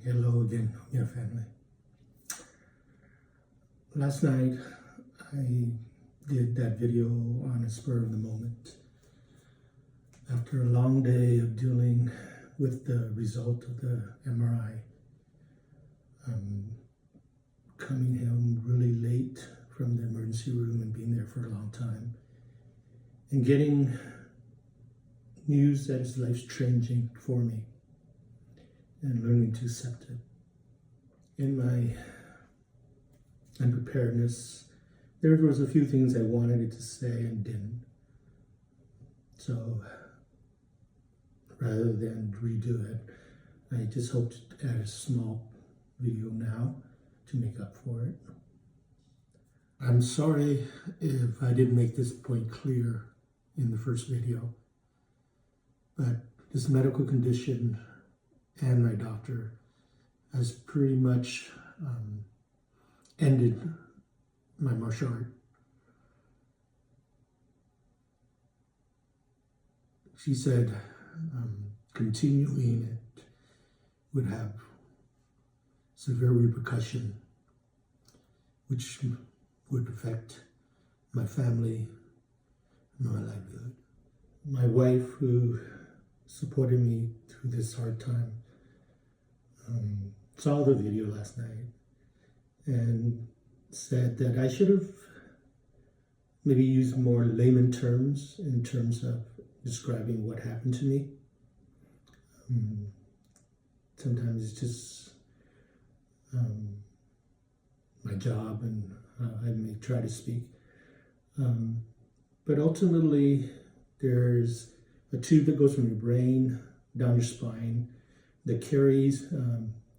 Hello again, your family. Last night, I did that video on a spur of the moment. After a long day of dealing with the result of the MRI, coming home really late from the emergency room and being there for a long time, and getting news that his life's changing for me, and learning to accept it. In my unpreparedness, there was a few things I wanted to say and didn't. So rather than redo it, I just hope to add a small video now to make up for it. I'm sorry if I didn't make this point clear in the first video, but this medical condition and my doctor has pretty much ended my martial art. She said continuing it would have severe repercussion, which would affect my family and my livelihood. My wife, who supported me through this hard time, saw the video last night and said that I should have maybe used more layman terms in terms of describing what happened to me. Sometimes it's just my job and I may try to speak. But ultimately, there's a tube that goes from your brain down your spine that carries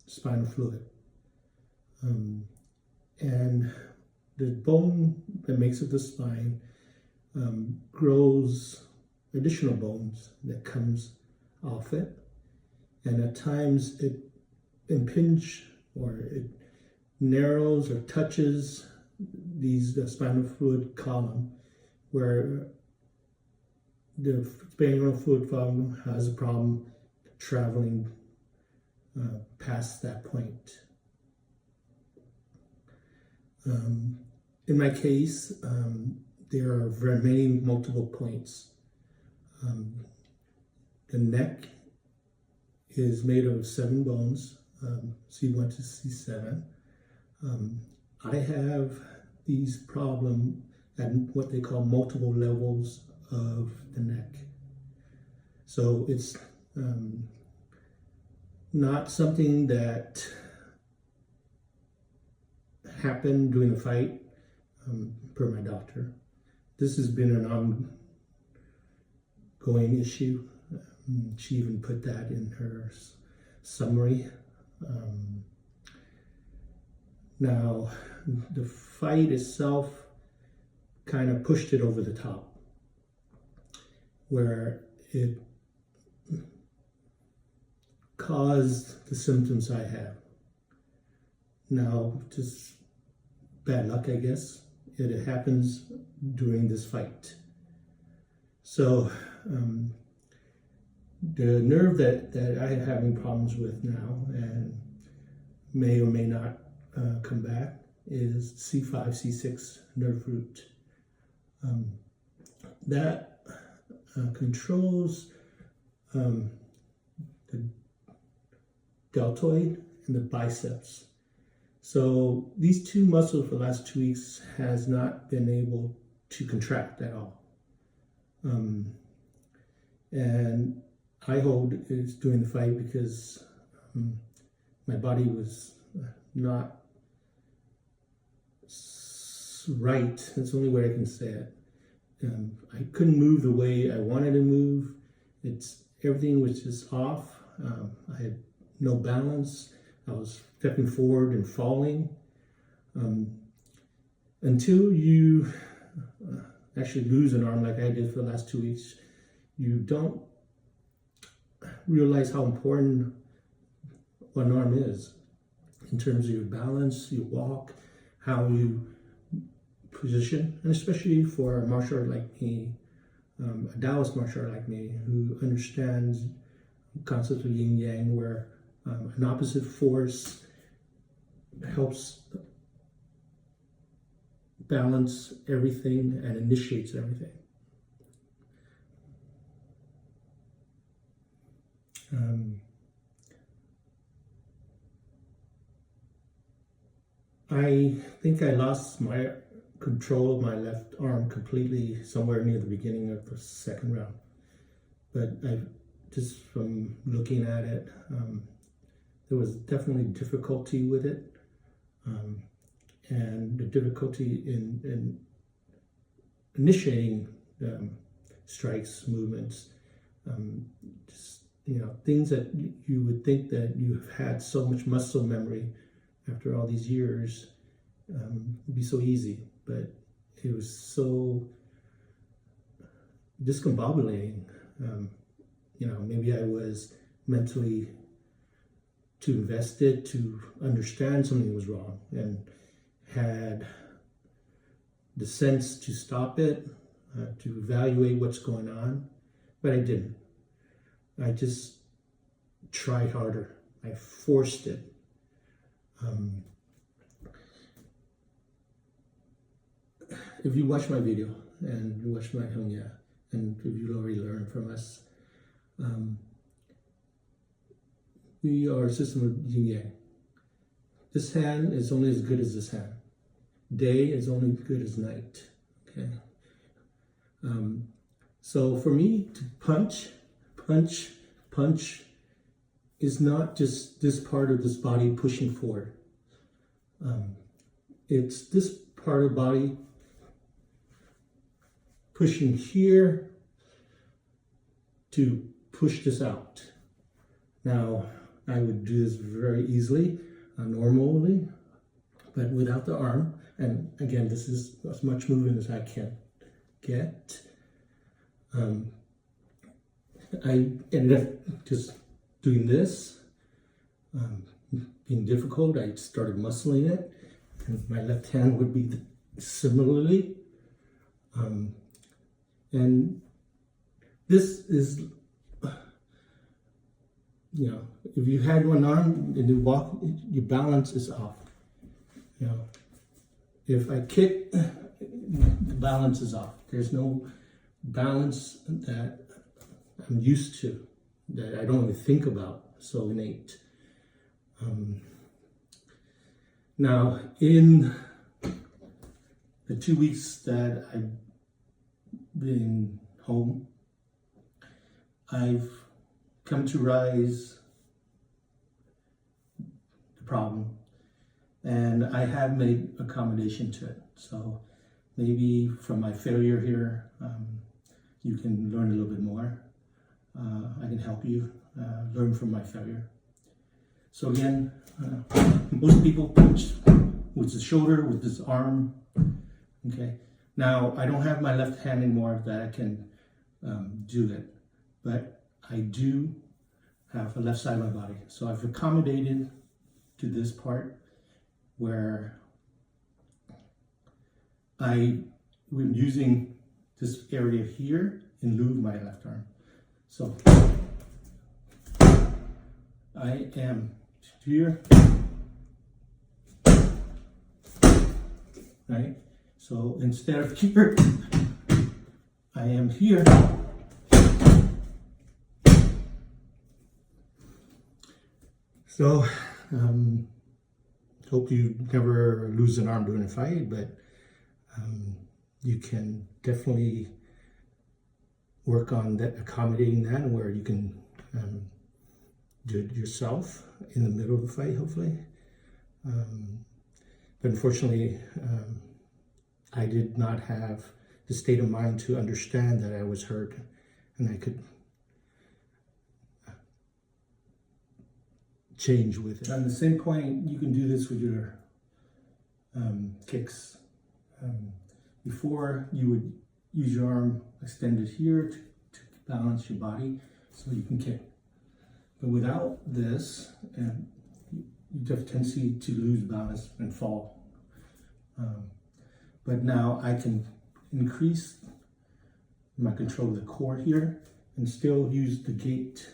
spinal fluid. And the bone that makes up the spine grows additional bones that comes off it. And at times it impinges or it narrows or touches the spinal fluid column, where the spinal fluid column has a problem traveling past that point. In my case, there are very many multiple points. The neck is made of 7 bones, C1 to C7. I have these problems at what they call multiple levels of the neck. So it's not something that happened during the fight, per my doctor. This has been an ongoing issue. She even put that in her summary. Now, the fight itself kind of pushed it over the top, where it caused the symptoms I have. Now, just bad luck, I guess. It happens during this fight. So, the nerve that I am having problems with now and may or may not come back is C5, C6 nerve root. That controls the deltoid and the biceps. So these two muscles for the last 2 weeks has not been able to contract at all. And I hold it's during the fight because my body was not right. That's the only way I can say it. I couldn't move the way I wanted to move. Everything was just off. I had no balance. I was stepping forward and falling. Until you actually lose an arm like I did for the last 2 weeks, you don't realize how important one arm is in terms of your balance, your walk, how you position, and especially for a martial art like me, a Taoist martial art like me, who understands concepts of yin yang, where An opposite force helps balance everything and initiates everything. I think I lost my control of my left arm completely somewhere near the beginning of the second round. But just from looking at it, there was definitely difficulty with it. And the difficulty in initiating strikes, movements, just, things that you would think that you've had so much muscle memory after all these years would be so easy, but it was so discombobulating. Maybe I was mentally too invested to understand something was wrong and had the sense to stop it, to evaluate what's going on, but I didn't. I just tried harder. I forced it. If you watch my video and you watch my Hongya, and if you already learned from us, we are a system of yin yang. This hand is only as good as this hand. Day is only as good as night. Okay. So for me to punch is not just this part of this body pushing forward. It's this part of the body pushing here to push this out. Now, I would do this very easily, normally, but without the arm. And again, this is as much movement as I can get. I ended up just doing this, being difficult. I started muscling it, and my left hand would be similarly. And this is, if you had one arm and you walk, your balance is off. If I kick, the balance is off. There's no balance that I'm used to, that I don't even think about, so innate. Now, in the 2 weeks that I've been home, I've come to realize the problem, and I have made accommodation to it. So maybe from my failure here, you can learn a little bit more. I can help you learn from my failure. So again, most people punch with the shoulder, with this arm. Okay. Now, I don't have my left hand anymore that I can do it, but I do have a left side of my body. So I've accommodated to this part where I'm using this area here in lieu of my left arm. So I am here, right? So instead of here, I am here. So, hope you never lose an arm during a fight, but you can definitely work on that, accommodating that, where you can do it yourself in the middle of the fight, hopefully. But unfortunately, I did not have the state of mind to understand that I was hurt, and I could change with it. On the same point, you can do this with your kicks. Before, you would use your arm extended here to balance your body so you can kick. But without this, you have a tendency to lose balance and fall. But now I can increase my control of the core here and still use the gate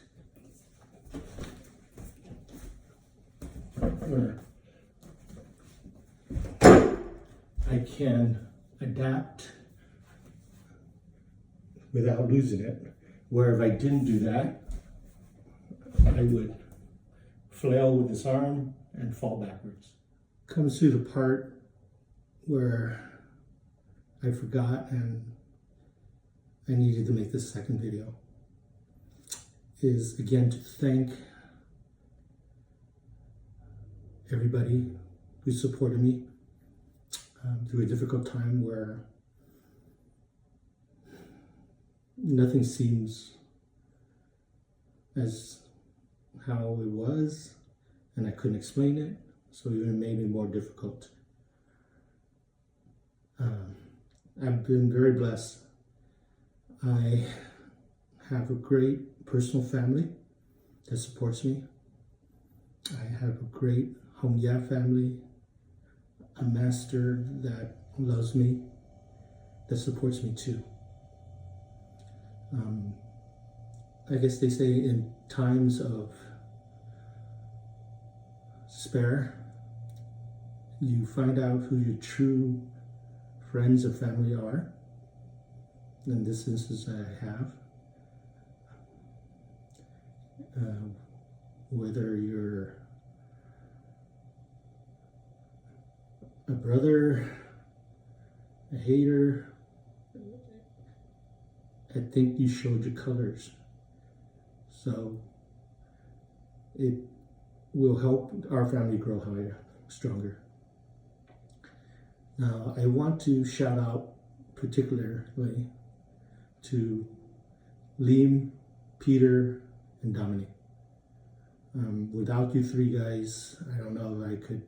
where I can adapt without losing it. Where if I didn't do that, I would flail with this arm and fall backwards. Comes to the part where I forgot and I needed to make this second video. Is again to thank everybody who supported me through a difficult time where nothing seems as how it was, and I couldn't explain it, so it even made it more difficult. I've been very blessed. I have a great personal family that supports me. I have a great home family, a master that loves me, that supports me too. I guess they say in times of despair, you find out who your true friends or family are. In this instance, I have. Whether you're a brother, a hater, I think you showed your colors. So it will help our family grow higher, stronger. Now, I want to shout out particularly to Liam, Peter, and Dominic. Without you three guys, I don't know if I could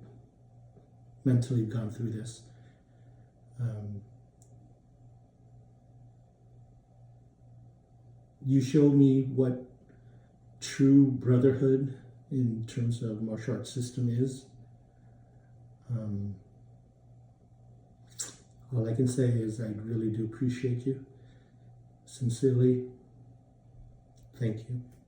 mentally have gone through this. You showed me what true brotherhood in terms of martial arts system is. All I can say is I really do appreciate you. Sincerely, thank you.